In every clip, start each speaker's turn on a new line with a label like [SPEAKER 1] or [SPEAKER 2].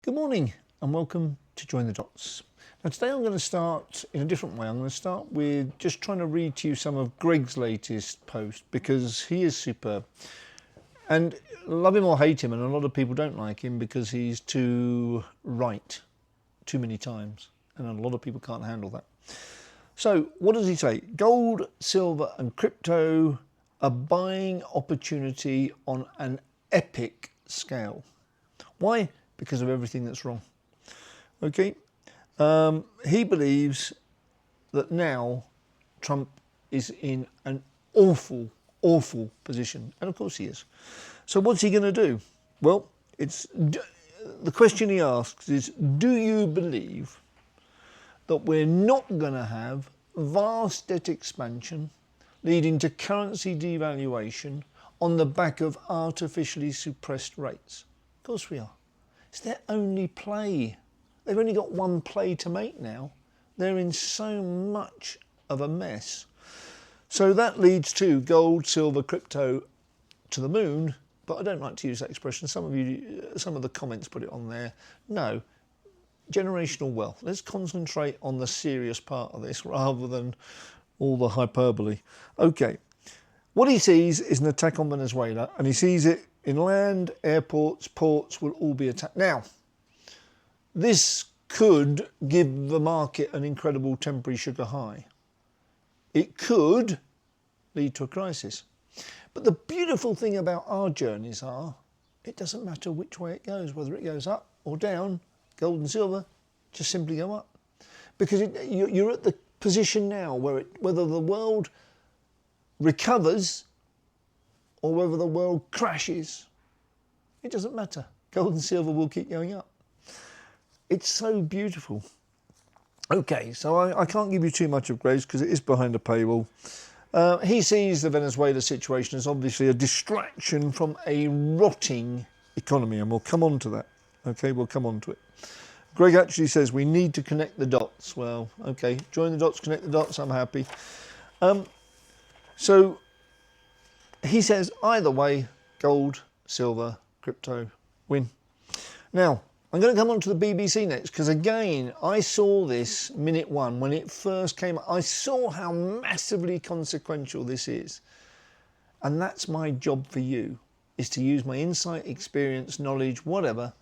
[SPEAKER 1] Good morning and welcome to Join the Dots. Now today I'm going to start in a different way. I'm going to start with just trying to read to you some of Greg's latest post because he is superb. And love him or hate him, and a lot of people don't like him because he's too right too many times, and a lot of people can't handle that. So what does he say? Gold, silver and crypto are buying opportunity on an epic scale. Why? Because of everything that's wrong. Okay, he believes that now Trump is in an awful position, and of course he is. So what's he going to do? Well, the question he asks is, do you believe that we're not going to have vast debt expansion leading to currency devaluation on the back of artificially suppressed rates? Of course we are. It's their only play. They've only got one play to make now. They're in so much of a mess. So that leads to gold, silver, crypto to the moon. But I don't like to use that expression. Some of the comments put it on there. No, generational wealth. Let's concentrate on the serious part of this rather than all the hyperbole. Okay, what he sees is an attack on Venezuela, and he sees it inland, airports, ports will all be attacked. Now, this could give the market an incredible temporary sugar high. It could lead to a crisis. But the beautiful thing about our journeys are, it doesn't matter which way it goes, whether it goes up or down, gold and silver just simply go up. Because you're at the position now where whether the world recovers or whether the world crashes, it doesn't matter. Gold and silver will keep going up. It's so beautiful. Okay, so I can't give you too much of Grace because it is behind a paywall. He sees the Venezuela situation as obviously a distraction from a rotting economy, and we'll come on to that. Okay, we'll come on to it. Greg actually says we need to connect the dots. Well, okay, join the dots, connect the dots, I'm happy. So he says either way, gold, silver, crypto, win. Now, I'm going to come on to the BBC next because again, I saw this minute one when it first came up. I saw how massively consequential this is. And that's my job for you, is to use my insight, experience, knowledge, whatever,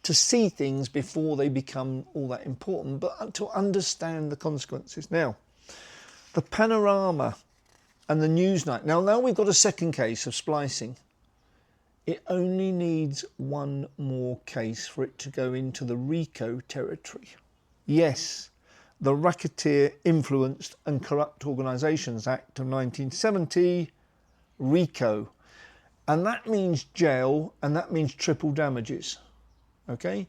[SPEAKER 1] to see things before they become all that important, but to understand the consequences. Now, the panorama and the Newsnight. Now we've got a second case of splicing. It only needs one more case for it to go into the RICO territory. Yes, the Racketeer Influenced and Corrupt Organisations Act of 1970, RICO. And that means jail, and that means triple damages. Okay?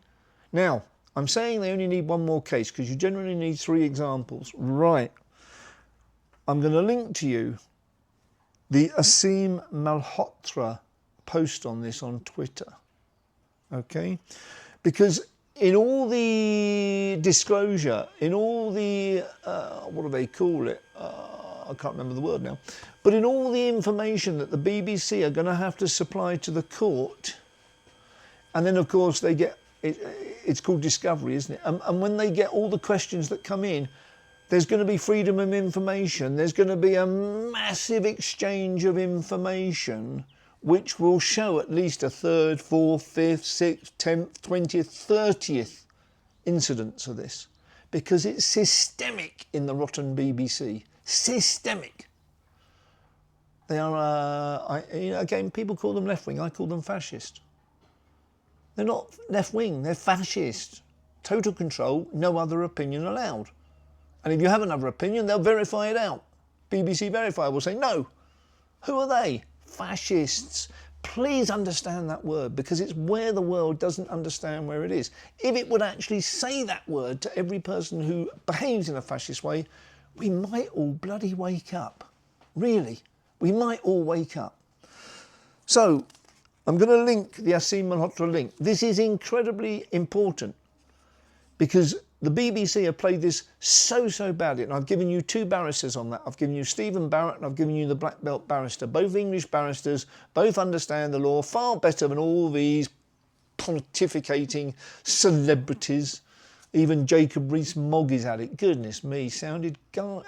[SPEAKER 1] Now, I'm saying they only need one more case because you generally need 3 examples. Right. I'm going to link to you the Asim Malhotra post on this on Twitter, okay? Because in all the disclosure, in all the, what do they call it? I can't remember the word now. But in all the information that the BBC are going to have to supply to the court, and then of course they get, it's called discovery, isn't it? And when they get all the questions that come in, there's going to be freedom of information. There's going to be a massive exchange of information which will show at least a 3rd, 4th, 5th, 6th, 10th, 20th, 30th incidents of this. Because it's systemic in the rotten BBC. Systemic. They are, again, people call them left-wing. I call them fascist. They're not left-wing, they're fascist. Total control, no other opinion allowed. And if you have another opinion, they'll verify it out. BBC Verify will say, no. Who are they? Fascists. Please understand that word because it's where the world doesn't understand where it is. If it would actually say that word to every person who behaves in a fascist way, we might all bloody wake up. Really, we might all wake up. So, I'm going to link the Asim Malhotra link. This is incredibly important because the BBC have played this so badly, and I've given you 2 barristers on that. I've given you Stephen Barrett and I've given you the Black Belt barrister. Both English barristers, both understand the law far better than all these pontificating celebrities. Even Jacob Rees-Mogg is at it. Goodness me, sounded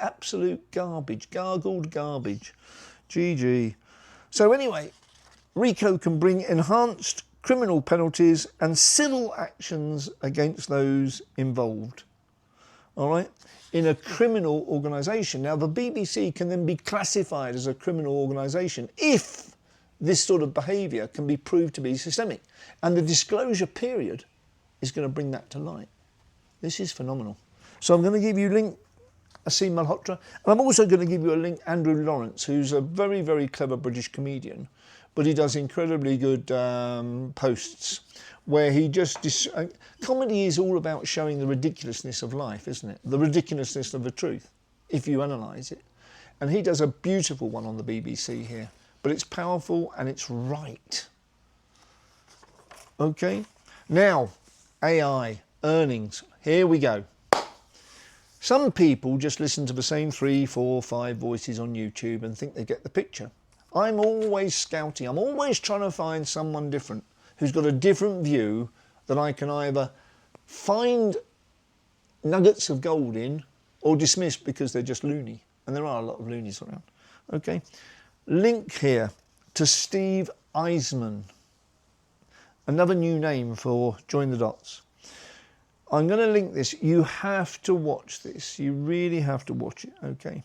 [SPEAKER 1] absolute garbage, gargled garbage. GG. So anyway, RICO can bring enhanced criminal penalties and civil actions against those involved. All right, in a criminal organisation. Now, the BBC can then be classified as a criminal organisation if this sort of behaviour can be proved to be systemic. And the disclosure period is going to bring that to light. This is phenomenal. So I'm going to give you a link, Asim Malhotra, and I'm also going to give you a link, Andrew Lawrence, who's a very, very clever British comedian, but he does incredibly good posts where he just... comedy is all about showing the ridiculousness of life, isn't it? The ridiculousness of the truth, if you analyse it. And he does a beautiful one on the BBC here, but it's powerful and it's right. Okay, now, AI, earnings, here we go. Some people just listen to the same 3, 4, 5 voices on YouTube and think they get the picture. I'm always scouting, I'm always trying to find someone different who's got a different view that I can either find nuggets of gold in or dismiss because they're just loony. And there are a lot of loonies around. Okay, link here to Steve Eisman, another new name for Join the Dots. I'm going to link this. You have to watch this. You really have to watch it, okay?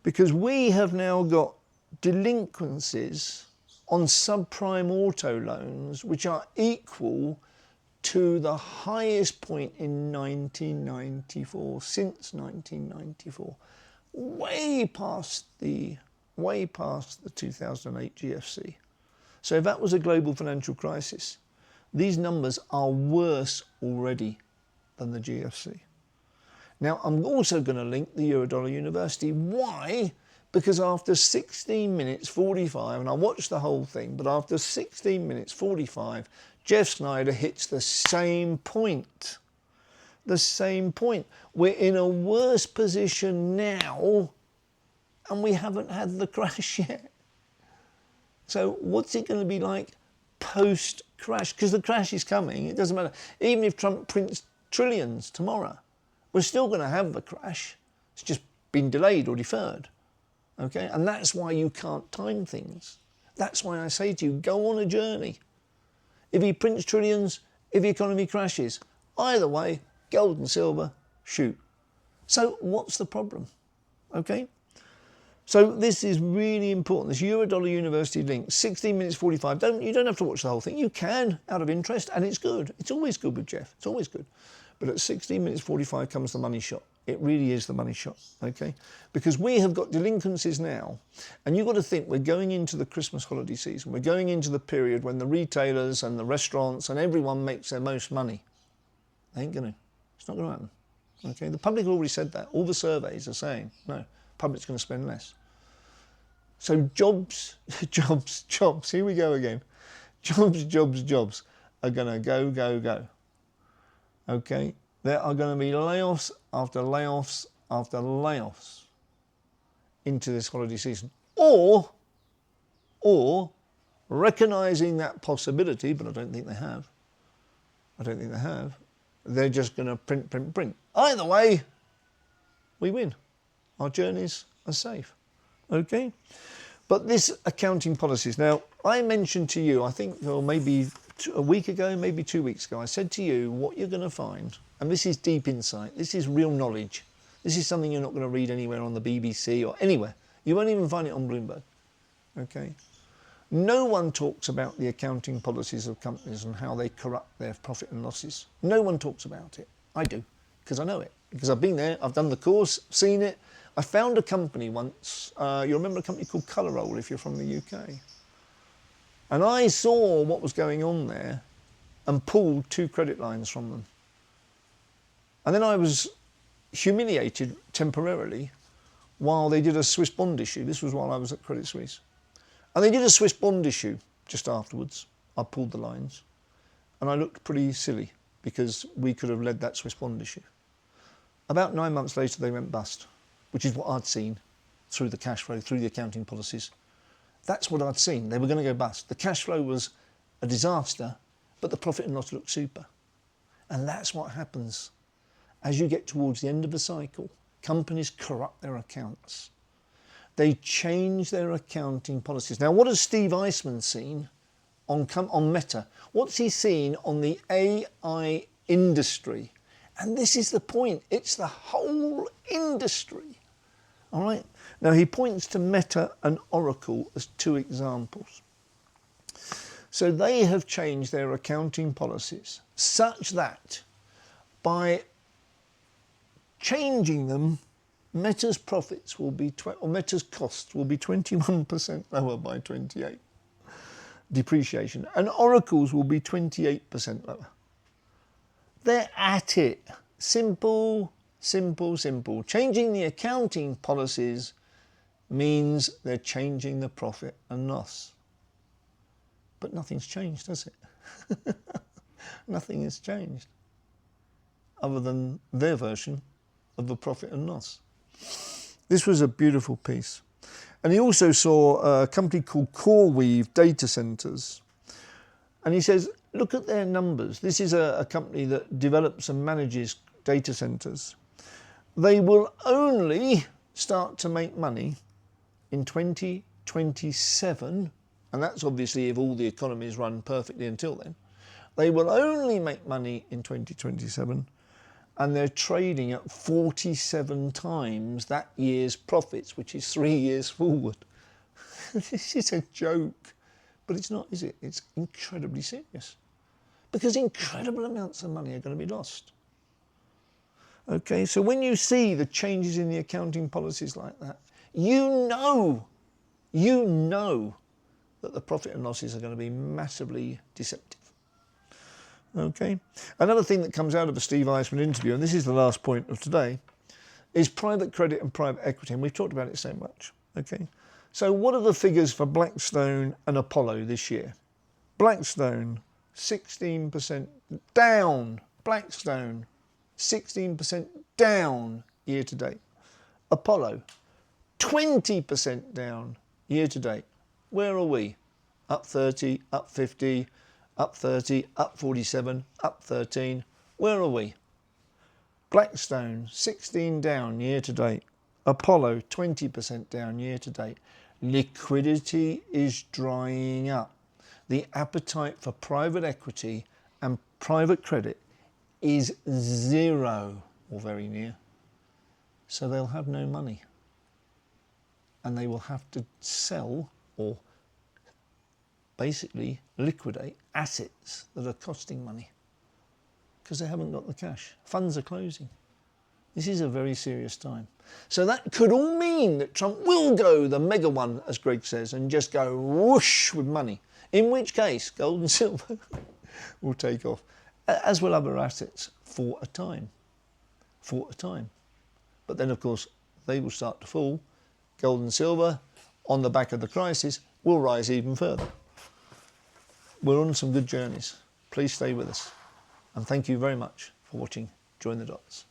[SPEAKER 1] Because we have now got delinquencies on subprime auto loans which are equal to the highest point in 1994, since 1994, way past the 2008 GFC. So if that was a global financial crisis, these numbers are worse already than the GFC. Now, I'm also going to link the Eurodollar University. Why? Because after 16 minutes 45, and I watched the whole thing, but after 16 minutes 45, Jeff Snyder hits the same point. The same point. We're in a worse position now, and we haven't had the crash yet. So what's it going to be like post-crash? Because the crash is coming. It doesn't matter. Even if Trump prints trillions tomorrow, we're still going to have the crash. It's just been delayed or deferred. Okay, and that's why you can't time things. That's why I say to you, go on a journey. If he prints trillions, if the economy crashes, either way, gold and silver, shoot. So what's the problem? Okay, so this is really important. This Eurodollar University link, 16 minutes 45. You don't have to watch the whole thing. You can, out of interest, and it's good. It's always good with Jeff. It's always good. But at 16 minutes 45 comes the money shot. It really is the money shot, okay? Because we have got delinquencies now, and you've got to think we're going into the Christmas holiday season. We're going into the period when the retailers and the restaurants and everyone makes their most money. They ain't going to. It's not going to happen, okay? The public already said that. All the surveys are saying, no, the public's going to spend less. So jobs, jobs, here we go again. Jobs are going to go. Okay? There are going to be layoffs after layoffs after layoffs into this holiday season. Or recognising that possibility, but I don't think they have. They're just going to print. Either way, we win. Our journeys are safe. Okay? But this accounting policies. Now, I mentioned to you, I think, or maybe a week ago, maybe 2 weeks ago, I said to you what you're going to find, and this is deep insight, this is real knowledge. This is something you're not going to read anywhere on the BBC or anywhere. You won't even find it on Bloomberg. Okay? No one talks about the accounting policies of companies and how they corrupt their profit and losses. No one talks about it. I do, because I know it. Because I've been there, I've done the course, seen it. I found a company once, you remember a company called Colour Roll if you're from the UK. And I saw what was going on there and pulled 2 credit lines from them. And then I was humiliated temporarily while they did a Swiss bond issue. This was while I was at Credit Suisse. And they did a Swiss bond issue just afterwards. I pulled the lines. And I looked pretty silly because we could have led that Swiss bond issue. About 9 months later, they went bust, which is what I'd seen through the cash flow, through the accounting policies. That's what I'd seen. They were going to go bust. The cash flow was a disaster, but the profit and loss looks super. And that's what happens as you get towards the end of the cycle. Companies corrupt their accounts. They change their accounting policies. Now, what has Steve Eisman seen on Meta? What's he seen on the AI industry? And this is the point. It's the whole industry. All right. Now, he points to Meta and Oracle as two examples. So they have changed their accounting policies such that by changing them, Meta's profits will be, or Meta's costs will be 21% lower by 28 depreciation, and Oracle's will be 28% lower. They're at it. Simple, simple, simple. Changing the accounting policies means they're changing the profit and loss. But nothing's changed, has it? Nothing has changed other than their version of the profit and loss. This was a beautiful piece. And he also saw a company called CoreWeave Data Centers. And he says, look at their numbers. This is a company that develops and manages data centers. They will only start to make money in 2027, and that's obviously if all the economies run perfectly until then. They will only make money in 2027, and they're trading at 47 times that year's profits, which is 3 years forward. This is a joke, but it's not, is it? It's incredibly serious, because incredible amounts of money are going to be lost. Okay, so when you see the changes in the accounting policies like that, you know that the profit and losses are going to be massively deceptive. Okay, another thing that comes out of a Steve Eisman interview, and this is the last point of today, is private credit and private equity, and we've talked about it so much. Okay, so what are the figures for Blackstone and Apollo this year? Blackstone, 16% down. Blackstone, 16% down year to date. Apollo, 20% down year to date. Where are we? Up 30, up 50, up 30, up 47, up 13. Where are we? Blackstone, 16 down year to date. Apollo, 20% down year to date. Liquidity is drying up. The appetite for private equity and private credit is zero or very near. So they'll have no money. And they will have to sell or basically liquidate assets that are costing money because they haven't got the cash. Funds are closing. This is a very serious time. So that could all mean that Trump will go the mega one, as Greg says, and just go whoosh with money, in which case gold and silver will take off, as will other assets for a time. But then, of course, they will start to fall. Gold and silver, on the back of the crisis, will rise even further. We're on some good journeys. Please stay with us. And thank you very much for watching Join the Dots.